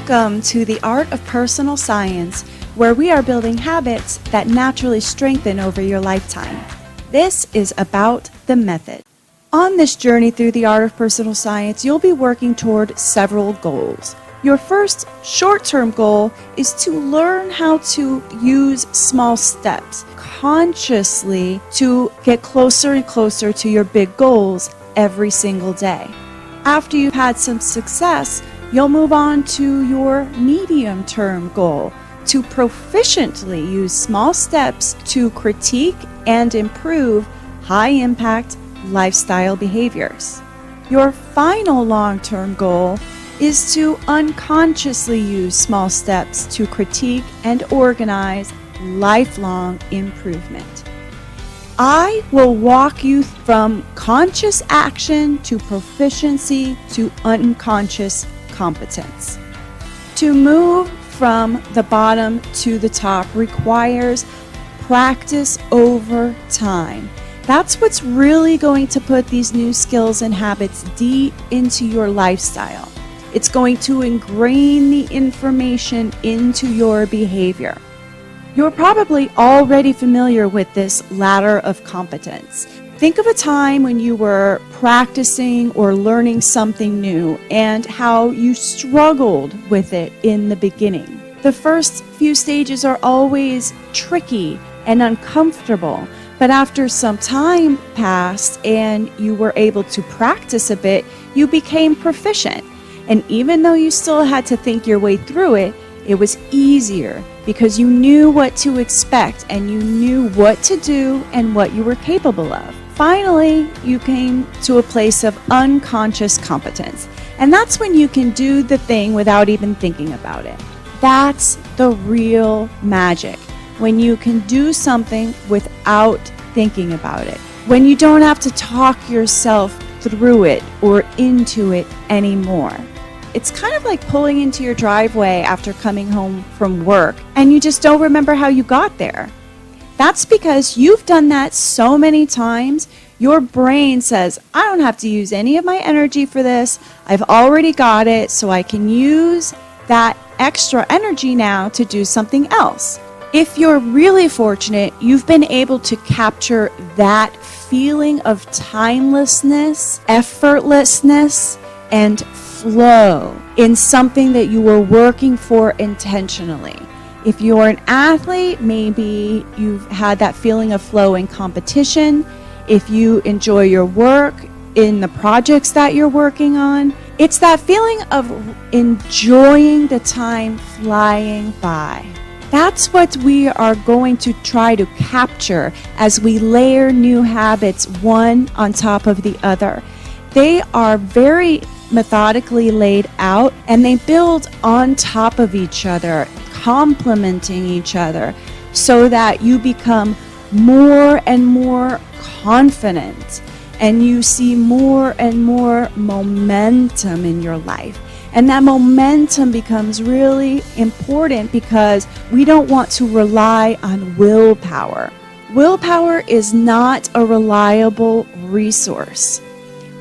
Welcome to the Art of Personal Science, where we are building habits that naturally strengthen over your lifetime. This is about the method. On this journey through the Art of Personal Science, you'll be working toward several goals. Your first short-term goal is to learn how to use small steps consciously to get closer and closer to your big goals every single day. After you've had some success, you'll move on to your medium-term goal to proficiently use small steps to critique and improve high-impact lifestyle behaviors. Your final long-term goal is to unconsciously use small steps to critique and organize lifelong improvement. I will walk you from conscious action to proficiency to unconscious competence. To move from the bottom to the top requires practice over time. That's what's really going to put these new skills and habits deep into your lifestyle. It's going to ingrain the information into your behavior. You're probably already familiar with this ladder of competence. Think of a time when you were practicing or learning something new and how you struggled with it in the beginning. The first few stages are always tricky and uncomfortable, but after some time passed and you were able to practice a bit, you became proficient. And even though you still had to think your way through it, it was easier because you knew what to expect and you knew what to do and what you were capable of. Finally, you came to a place of unconscious competence. And that's when you can do the thing without even thinking about it. That's the real magic. When you can do something without thinking about it. When you don't have to talk yourself through it or into it anymore. It's kind of like pulling into your driveway after coming home from work and you just don't remember how you got there. That's because you've done that so many times, your brain says, I don't have to use any of my energy for this. I've already got it, so I can use that extra energy now to do something else. If you're really fortunate, you've been able to capture that feeling of timelessness, effortlessness, and flow in something that you were working for intentionally. If you're an athlete, maybe you've had that feeling of flow in competition. If you enjoy your work in the projects that you're working on, it's that feeling of enjoying the time flying by. That's what we are going to try to capture as we layer new habits one on top of the other. They are very methodically laid out and they build on top of each other, complementing each other so that you become more and more confident and you see more and more momentum in your life. And that momentum becomes really important because we don't want to rely on willpower. Willpower is not a reliable resource.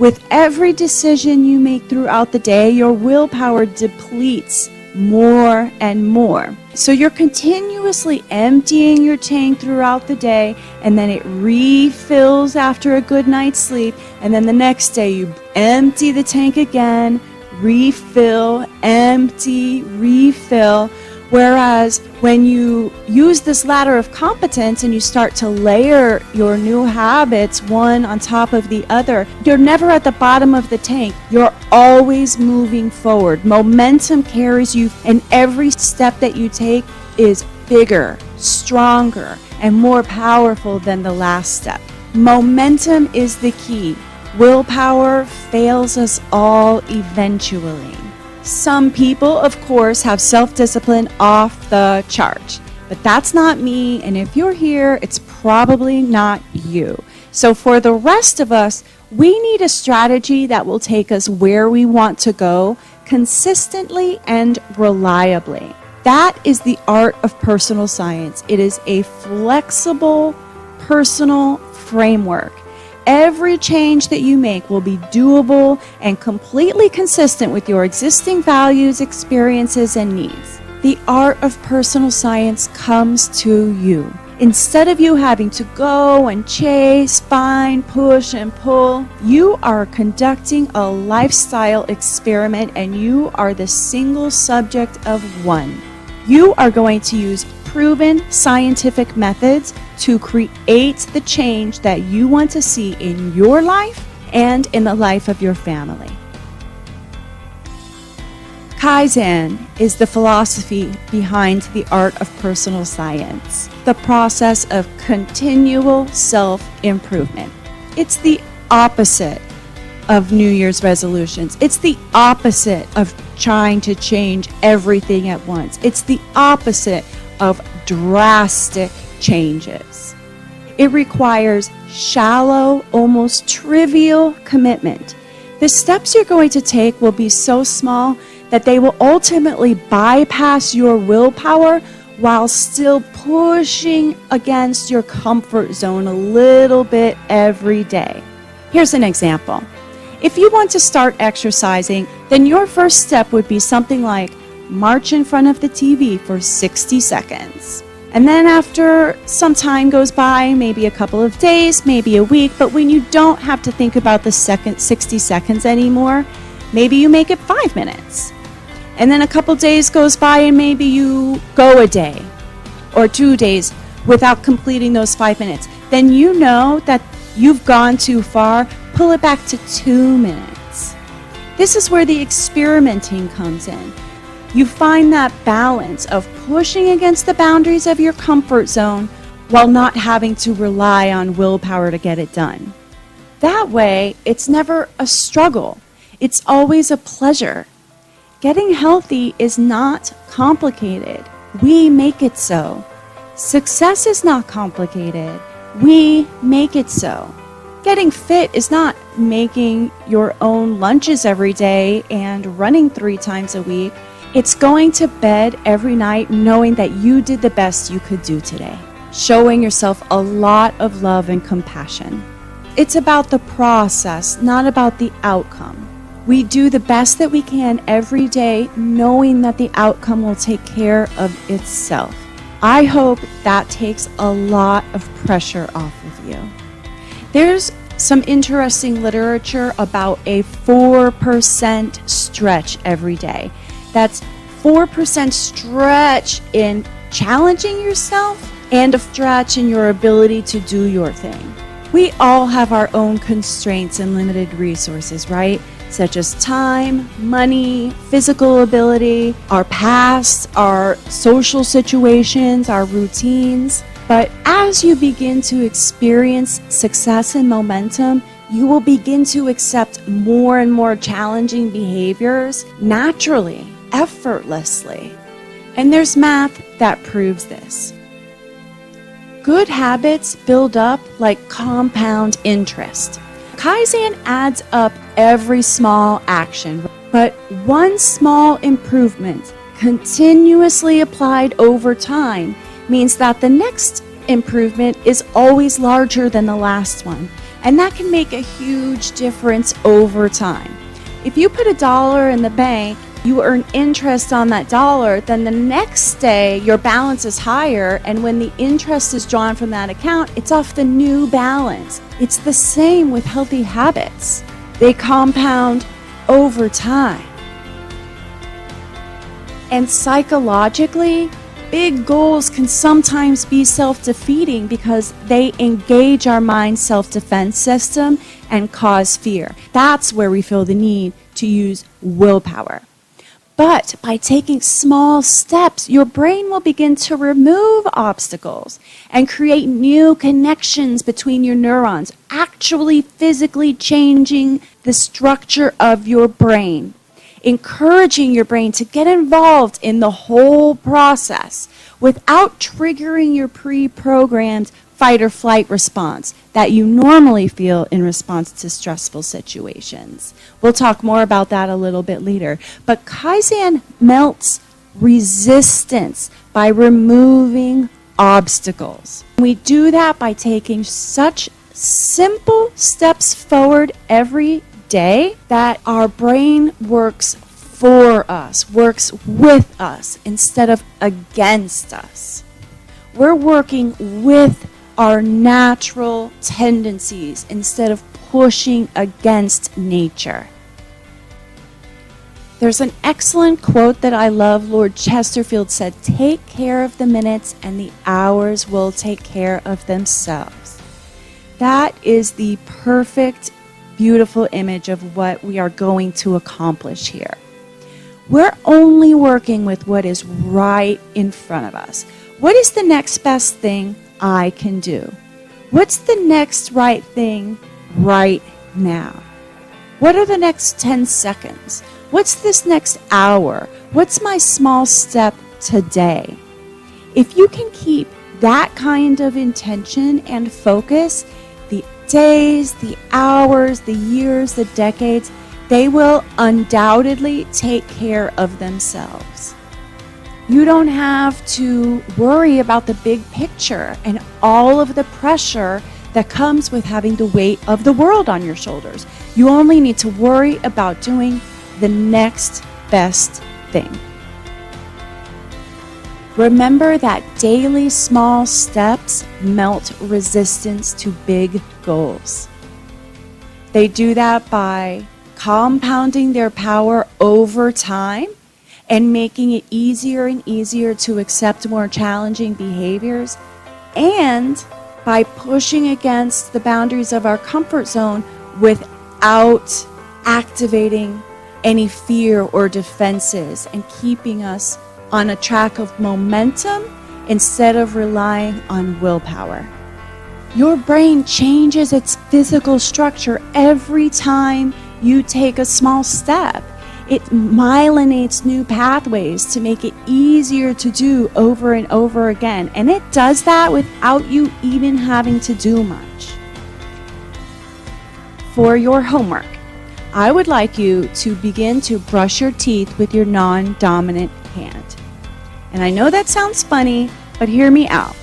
With every decision you make throughout the day, your willpower depletes more and more. So you're continuously emptying your tank throughout the day, and then it refills after a good night's sleep, and then the next day you empty the tank again, refill, empty, refill. Whereas when you use this ladder of competence and you start to layer your new habits one on top of the other, you're never at the bottom of the tank. You're always moving forward. Momentum carries you, and every step that you take is bigger, stronger, and more powerful than the last step. Momentum is the key. Willpower fails us all eventually. Some people, of course, have self-discipline off the chart, but that's not me, and if you're here, it's probably not you. So for the rest of us, we need a strategy that will take us where we want to go consistently and reliably. That is the art of personal science. It is a flexible, personal framework every change that you make will be doable and completely consistent with your existing values, experiences, and needs. The art of personal science comes to you. Instead of you having to go and chase, find, push, and pull, you are conducting a lifestyle experiment and you are the single subject of one. You are going to use proven scientific methods to create the change that you want to see in your life and in the life of your family. Kaizen is the philosophy behind the art of personal science, the process of continual self-improvement. It's the opposite of New Year's resolutions. It's the opposite of trying to change everything at once. It's the opposite of drastic changes. It requires shallow, almost trivial commitment. The steps you're going to take will be so small that they will ultimately bypass your willpower while still pushing against your comfort zone a little bit every day. Here's an example. If you want to start exercising, then your first step would be something like march in front of the TV for 60 seconds. And then after some time goes by, maybe a couple of days, maybe a week, but when you don't have to think about the 60 seconds anymore, maybe you make it 5 minutes. And then a couple days goes by and maybe you go a day or 2 days without completing those 5 minutes. Then you know that you've gone too far. Pull it back to 2 minutes. This is where the experimenting comes in. You find that balance of pushing against the boundaries of your comfort zone while not having to rely on willpower to get it done. That way, it's never a struggle. It's always a pleasure. Getting healthy is not complicated. We make it so. Success is not complicated. We make it so. Getting fit is not making your own lunches every day and running 3 times a week. It's going to bed every night knowing that you did the best you could do today, showing yourself a lot of love and compassion. It's about the process, not about the outcome. We do the best that we can every day, knowing that the outcome will take care of itself. I hope that takes a lot of pressure off of you. There's some interesting literature about a 4% stretch every day. That's 4% stretch in challenging yourself and a stretch in your ability to do your thing. We all have our own constraints and limited resources, right? Such as time, money, physical ability, our past, our social situations, our routines. But as you begin to experience success and momentum, you will begin to accept more and more challenging behaviors naturally, effortlessly. And there's math that proves this. Good habits build up like compound interest. Kaizen adds up every small action, but one small improvement continuously applied over time means that the next improvement is always larger than the last one, and that can make a huge difference over time. If you put $1 in the bank, you earn interest on that dollar, then the next day your balance is higher, and when the interest is drawn from that account, it's off the new balance. It's the same with healthy habits. They compound over time. And psychologically, big goals can sometimes be self-defeating because they engage our mind's self-defense system and cause fear. That's where we feel the need to use willpower. But by taking small steps, your brain will begin to remove obstacles and create new connections between your neurons, actually physically changing the structure of your brain, encouraging your brain to get involved in the whole process without triggering your pre-programmed fight or flight response that you normally feel in response to stressful situations. We'll talk more about that a little bit later. But Kaizen melts resistance by removing obstacles. We do that by taking such simple steps forward every day that our brain works for us, works with us instead of against us. We're working with our natural tendencies instead of pushing against nature. There's an excellent quote that I love. Lord Chesterfield said, "Take care of the minutes and the hours will take care of themselves." That is the perfect, beautiful image of what we are going to accomplish here. We're only working with what is right in front of us. What is the next best thing I can do? What's the next right thing right now? What are the next 10 seconds? What's this next hour? What's my small step today? If you can keep that kind of intention and focus, the days, the hours, the years, the decades, they will undoubtedly take care of themselves. You don't have to worry about the big picture and all of the pressure that comes with having the weight of the world on your shoulders. You only need to worry about doing the next best thing. Remember that daily small steps melt resistance to big goals. They do that by compounding their power over time and making it easier and easier to accept more challenging behaviors, and by pushing against the boundaries of our comfort zone without activating any fear or defenses and keeping us on a track of momentum instead of relying on willpower. Your brain changes its physical structure every time you take a small step. It myelinates new pathways to make it easier to do over and over again. And it does that without you even having to do much. For your homework, I would like you to begin to brush your teeth with your non-dominant hand. And I know that sounds funny, but hear me out.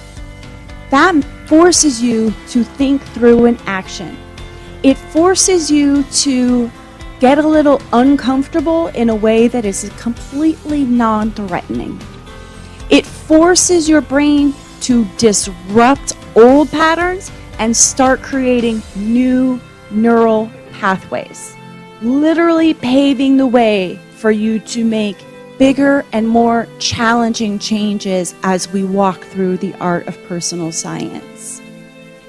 That forces you to think through an action. It forces you to get a little uncomfortable in a way that is completely non-threatening. It forces your brain to disrupt old patterns and start creating new neural pathways, literally paving the way for you to make bigger and more challenging changes as we walk through the art of personal science.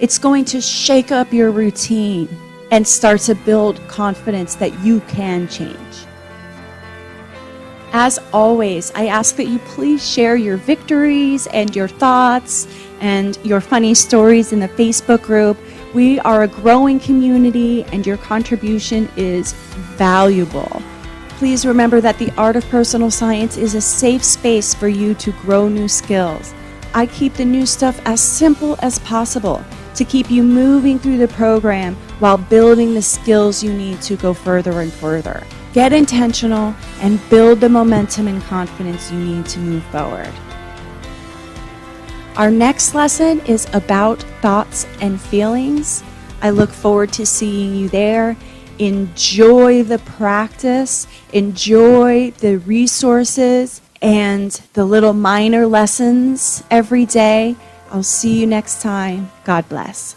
It's going to shake up your routine and start to build confidence that you can change. As always, I ask that you please share your victories and your thoughts and your funny stories in the Facebook group. We are a growing community and your contribution is valuable. Please remember that the Art of Personal Science is a safe space for you to grow new skills. I keep the new stuff as simple as possible to keep you moving through the program while building the skills you need to go further and further. Get intentional and build the momentum and confidence you need to move forward. Our next lesson is about thoughts and feelings. I look forward to seeing you there. Enjoy the practice, enjoy the resources and the little minor lessons every day. I'll see you next time. God bless.